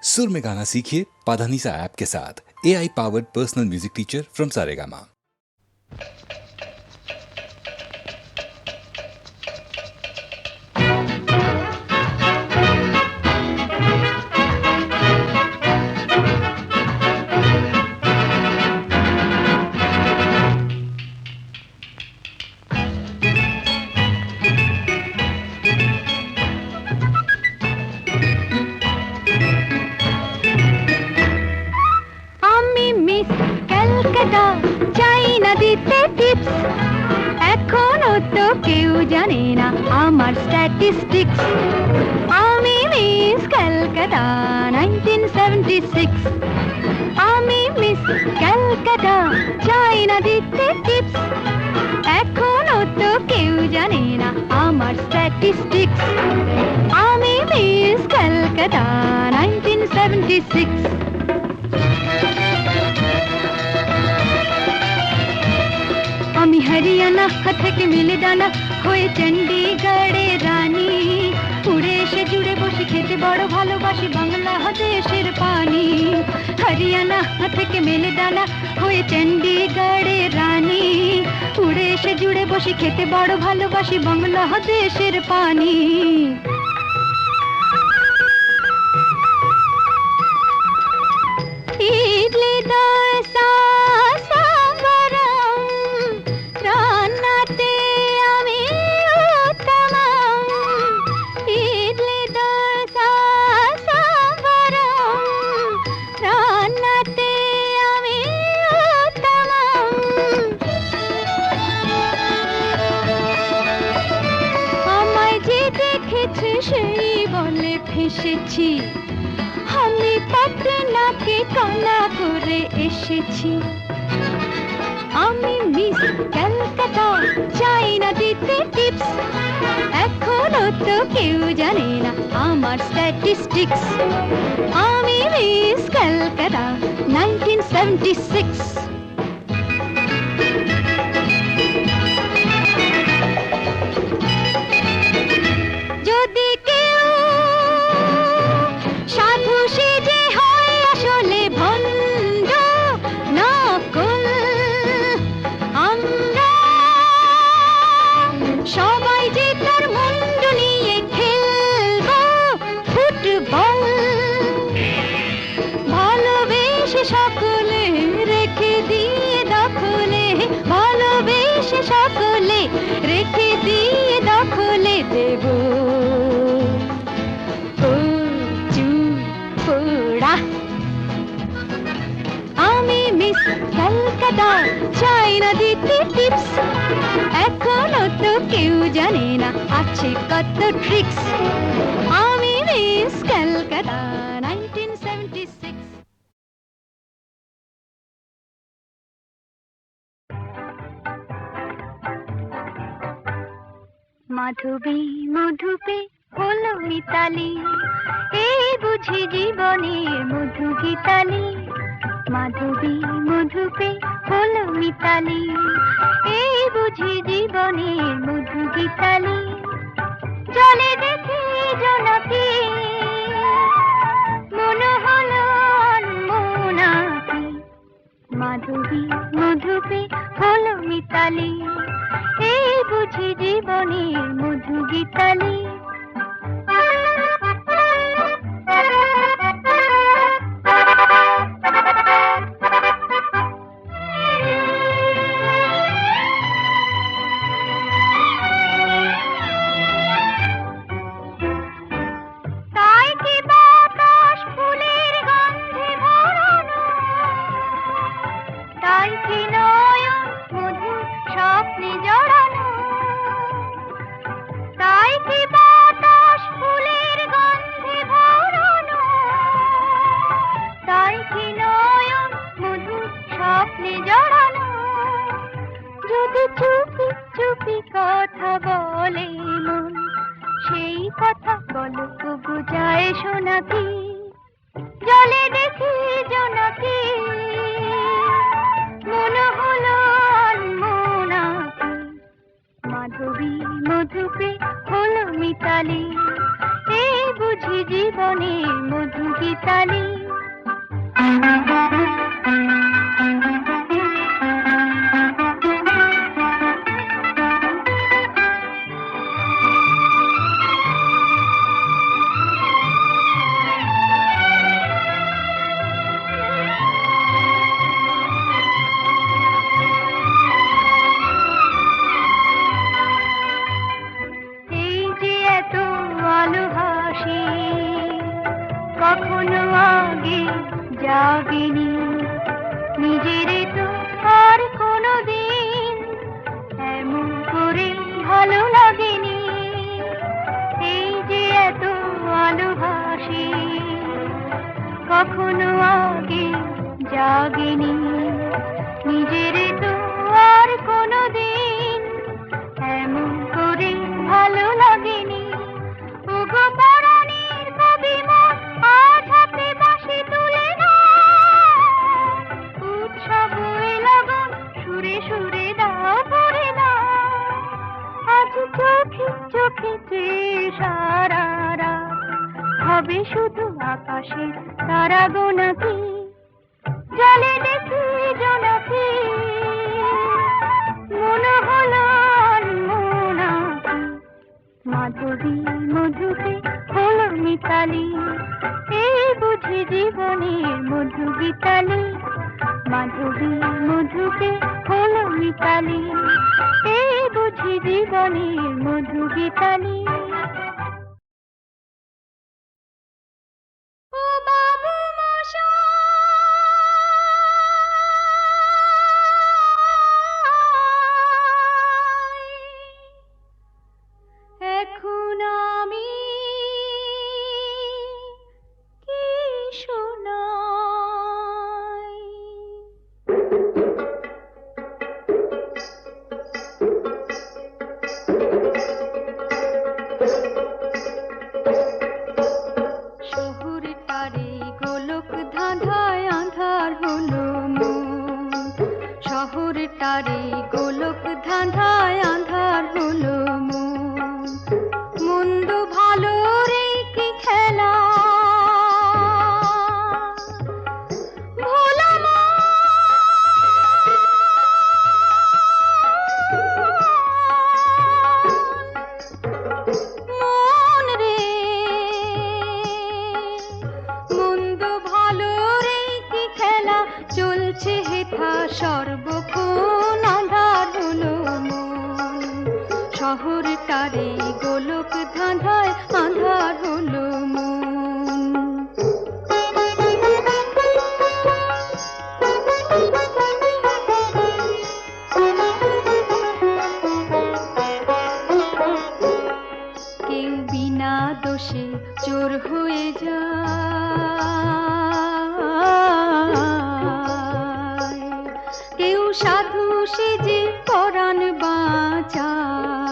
सुर में गाना सीखिए पाधानीसा ऐप के साथ। AI powered personal music teacher from Saregama. আমার স্ট্যাটিস্টিক্স আমি মিস কলকাতা 1976 আমি মিস কলকাতা চাই না দিতে টিপস এখনো তো কেউ জানে না আমার স্ট্যাটিস্টিক্স আমি মিস কলকাতা 1976 আমি হরিয়ানা থেকে মিলে দানা হয়ে চণ্ডীগড়ে রানী উড়ে এসে জুড়ে বসে খেতে বড় ভালোবাসি বাংলাদেশের পানি হরিয়ানা থেকে মেলে দানা হয়ে চণ্ডীগড়ে রানী উড়ে এসে জুড়ে বসে খেতে বড় ভালোবাসি বাংলাদেশের পানি ইডলি দোসা সেই বলে ফেসেছি আমি পাটনাকে কানা করে এসেছি আমি মিস কলকাতা চাই না দিতে টিপস এখনো তো কেউ জানে না আমার স্ট্যাটিস্টিক্স আমি মিস কলকাতা 1976 সকলে রেখে দিয়ে দখলে দেব পোড়া আমি মিস কলকাতা চাই না দিতে টিপস এখনো তো কেউ জানে না আছে কত ট্রিক্স আমি মিস কলকাতা 1976 মাধবী মধুপে হলো মিতালি এই বুঝি জীবনের মধু গীতালি মাধবী মধুপে হলো মিতালি এই বুঝি জীবনের মধু গীতালি জলে দেখি জনকি মনে হলো অনমনাকি মাধবী মধুপে হলো মিতালি এই বুঝি জীবনের মধু গীতালি চুপি চুপি কথা বলে মন সেই কথা বলো বুঝায় শোনাকি জলে দেখি জোনাকি মনে হলো অনমনাকি মাধবী মধুপে হলো মিতালি এই বুঝি জীবনে মধু গীত মিতালি। কখনো আগে জাগেনি, নিজের তো আর কোনোদিন এমন করে ভালো লাগেনি। এই যে এত আলো ভাসে, কখনো আগে জাগেনি, নিজের তো আর কোনোদিন এমন করে ভালো লাগেনি। ওগো পরাণের কবি মন আজ হাতে বাঁশি তুলে না, উৎসব লগন সুরে সুরে দাও ভরে না। আজ চোখে চোখে চেয়ে সারা রাত হবে শুধু আকাশে তারা গোনাকি, জলে দেখি জোনাকি, মনে হলো আনমোনাকি। মাধবী মধুকে হলো মিতালি, এই বুঝি জীবনের মধু গীতালি। মাধবী মধুকে হলো মিতালি, এই বুঝি জীবনের মধু গীতালি। ও বাবু মশাই, এখন আমি কি শোনাই? শহরটারে গোলক ধাঁধায় আঁধার হলো মন, শহরটারে গোলক ধাঁধায় আঁধার হলো মন। মন্দ ভালো রে কি খেলা, ভোলা মন রে, মন্দ ভালো রে কি খেলা চলছে হেথা সর্বক্ষণ আঁধার হলো মন। শহরটারে গোলক ধাঁধায় আঁধার হলো মন। কেউ বিনা দোষে চোর হয়ে যায়, কেউ সাধু সেজে পরাণ বাঁচায়,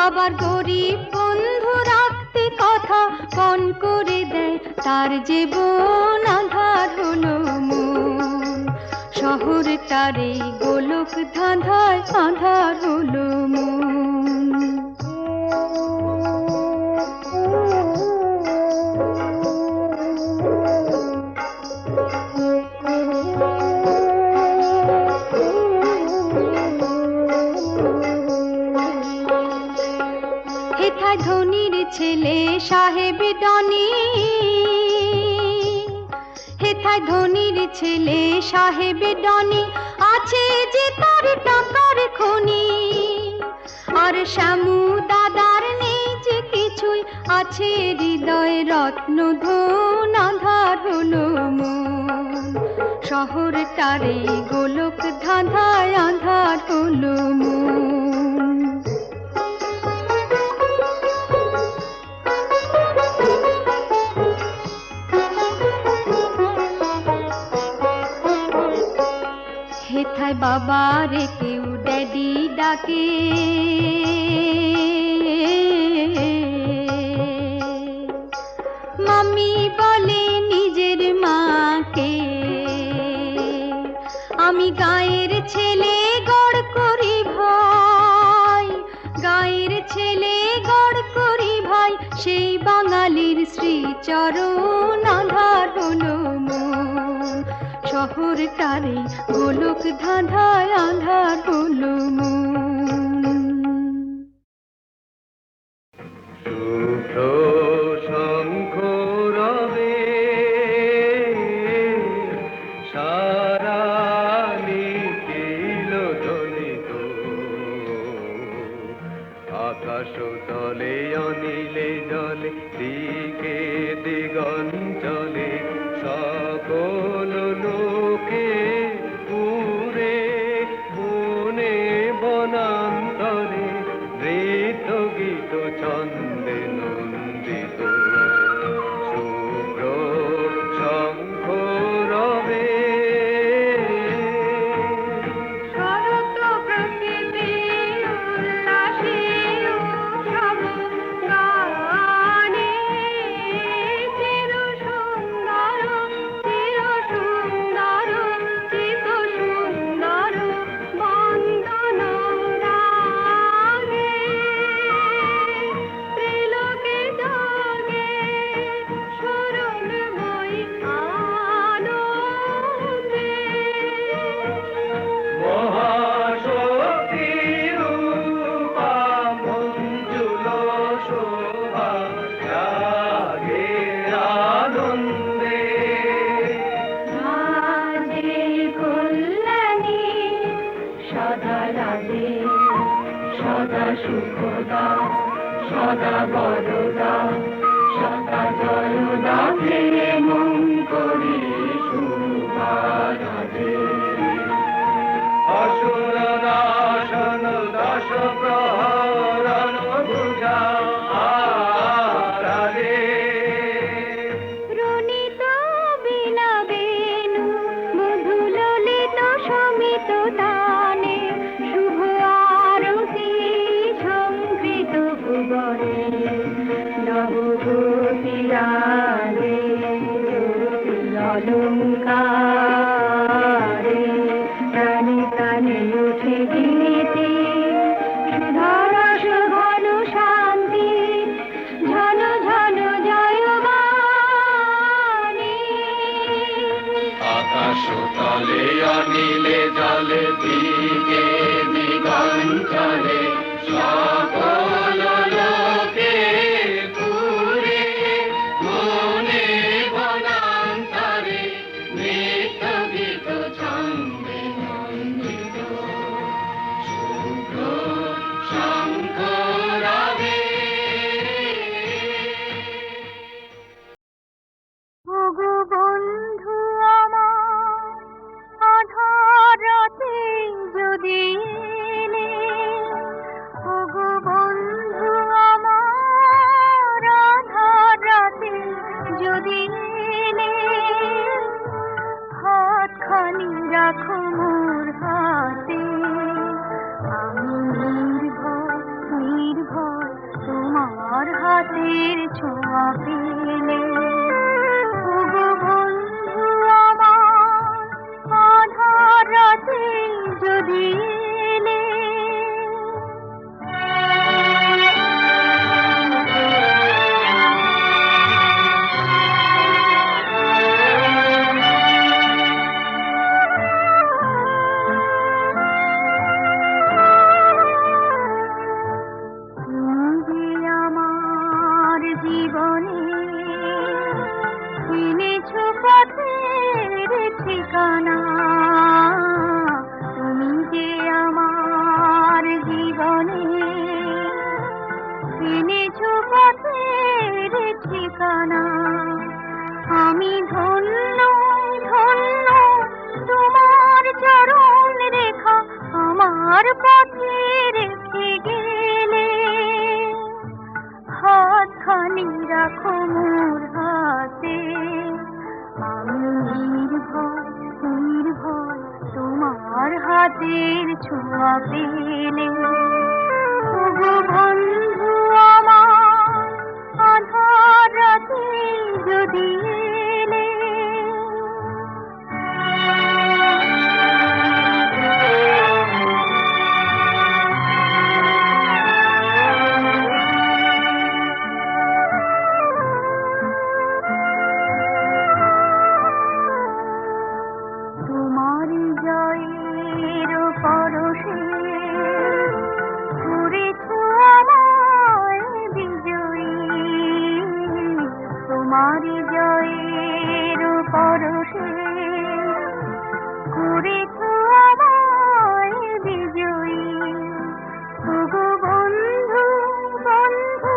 আবার গরিব বন্ধু রাখতে কথা পণ করে দেয়, তার জীবন আঁধার হলো মন। শহরটারে গোলক ধাঁধায় আঁধার হলো মন। হেথায় ধনির ছেলে সাহেব ডনি, হেথায় ধনির ছেলে সাহেব ডনি, আছে যে তার টাকার খনি। আর শ্যামু দাদার নেই যে কিছুই, আছে হৃদয় রত্ন ধন আঁধার হলো মন। শহরটারে গোলক ধাঁধায় আঁধার হলো মন। হেথায় বাবারে কেউ ড্যাডি ডাকে, মাম্মি বলে নিজের মাকে। আমি গায়ের ছেলে গড় করি ভাই, গায়ের ছেলে গড় করি ভাই, সেই বাঙালির শ্রী চরণ আধার হলো মন, শহরটারে গোলক ধাঁধায় আধার হলো মন। শুভ্র শঙ্খ রবে সারা নিখিল ধ্বনিত, আকাশ তলে অনিলে জলে দিকে দিগঞ্চলে সকল লোকে পুরে বনে বনান্তরে নৃত্য গীত ছন্দে নন্দিত। শুভ্র শঙ্খ রবে শরৎ প্রকৃতি উল্লাসে উৎসব গানে, চির সুন্দর চিত সুন্দর বন্দন রাগে, ত্রিলোকে জাগে স্মরণময়ী আনন্দে। মহাশক্তি রূপা মঞ্জুল শোভা জাগে আনন্দে। রাজে কল্যাণী সদা রাজে, সদা সুখদা, সদা বরদা, সদা জয়দা, ফিরে মন করি শুভা রাজে। অসুর নাশন দশ প্রহরণ ভুজা আরালে। রণিত বীণা বেণু মধু ললিত সমিত তানে, শুভ আরতি সংকৃত ভুবনে, নবগোপীরাগে অলঙ্কারে, প্রাণে প্রাণে উঠে গীতি সুধারস ঘন শান্তি, ঝন ঝন জয়বাণী। আকাশ তলে অনিলে জলে দিকে দিগঞ্চলে সকল লোকে পুরে মনে বনান্তরে নৃত্য গীত ছন্দে নন্দিত। শুভ্র শঙ্খ রবে ওগো বন্ধু আমার, আধার রাতে যদি এলে, ওগো বন্ধু আমার, আধার রাতে যদি এলে, হাতখানি রাখো মোর হাতে, আমি নির্ভয় নির্ভয় তোমার হাতের ছোঁয়া পেলে। ওগো বন্ধু আমার, আধার রাতে যদি এলে। তুমি যে আমার জীবনে এনেছো পথের ঠিকানা, তুমি যে আমার জীবনে এনেছো পথের ঠিকানা। আমি ধন্য ধন্য তোমার চরণ রেখা আমার পথে রেখে গেলে, হাতখানি রাখো মোর হাতে, আমি নির্ভয় নির্ভয় তোমার হাতের ছোঁয়া পেলে। ওগো বন্ধু আমার, আধার রাতে যদি এলে। তোমারি জয়ের পরশে করেছ আমায় বিজয়ী। ওগো বন্ধু বন্ধু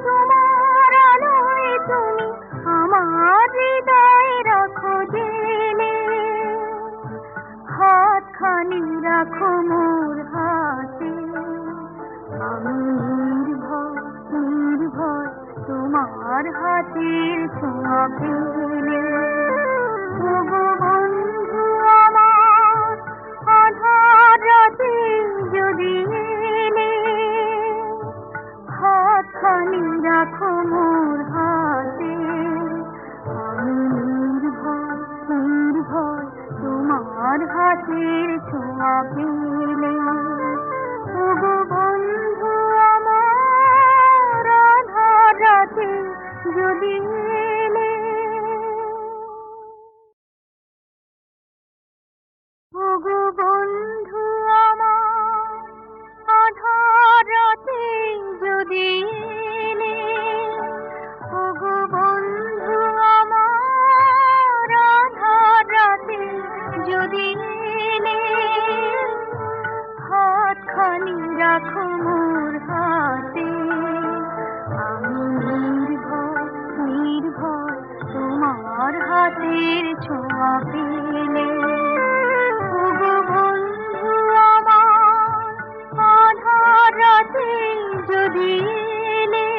তোমার আলোয় তুমি আমার হৃদয় রাখো জেলে। হাতখানি রাখো মোর হাতে, আমি নির্ভয় নির্ভয় তোমার হাতের ছোঁয়া পেলে। ওগো বন্ধু আমার আধার রাতে যদি এলে, হাতখানি রাখো মোর হাতে, আমি নির্ভয় নির্ভয় তোমার হাতের ছোঁয়া পেলে। ওগো বন্ধু আমার আধার রাতে যদি এলে। ওগো বন্ধু আমার আধার রাতে যদি এলে। ওগো বন্ধু আমার আধার রাতে যদি এলে, হাতখানি রাখো মোর হাতে, আমি নির্ভয় নির্ভয় তোমার হাতের ছোঁয়া পেলে। ওগো বন্ধু আমার আধার রাতে যদি এলে।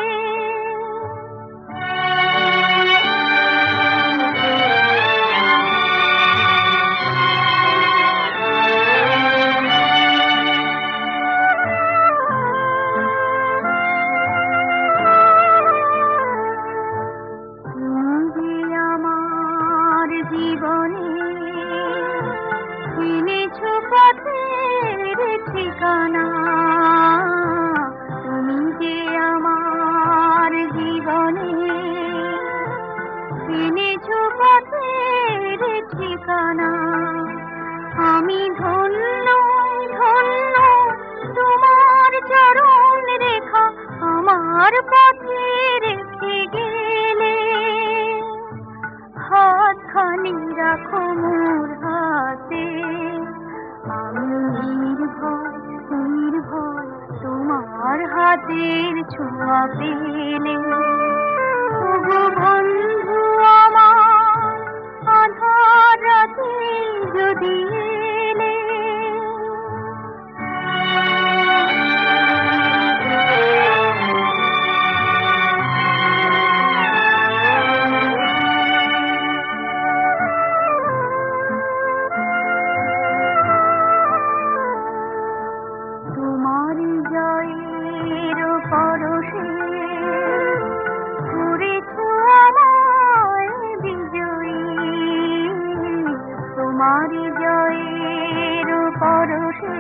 তুমি যে আমার জীবনে এনেছো পথের ঠিকানা, তুমি যে আমার জীবনে এনেছো পথের ঠিকানা। আমি ধন্য ধন্য তোমার চরণ রেখা আমার পথে রেখে গেলে। হাতখানি রাখো মোর হাতে, আমি নির্ভয় নির্ভয় তোমার হাতের ছোঁয়া পেলে। ওগো বন্ধু আমার আধার রাতে যদি এলে। তোমারি জয়ের পরশে করেছ আমায় বিজয়ী। তোমারি জয়ের পরশে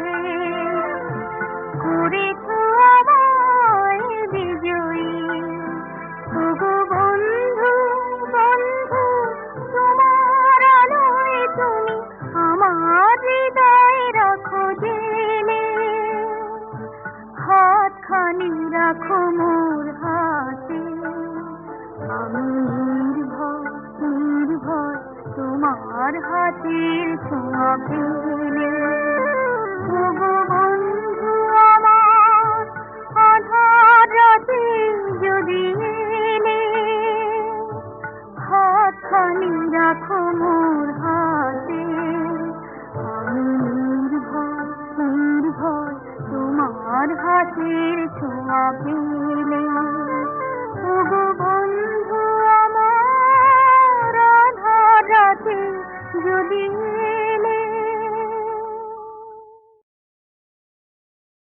করেছ আমায় বিজয়ী। ওগো বন্ধু বন্ধু তোমার আলোয় তুমি আমার হৃদয় রাখো জেলে। হাতখানি রাখো মোর হাতে, আমি নির্ভয় নির্ভয় তোমার হাতের ছোঁয়া পেলে। ওগো বন্ধু আমার আধার রাতে যদি এলে, হাতখানি রাখো মোর হাতে, আমি নির্ভয় নির্ভয় তোমার হাতের ছোঁয়া পেলে।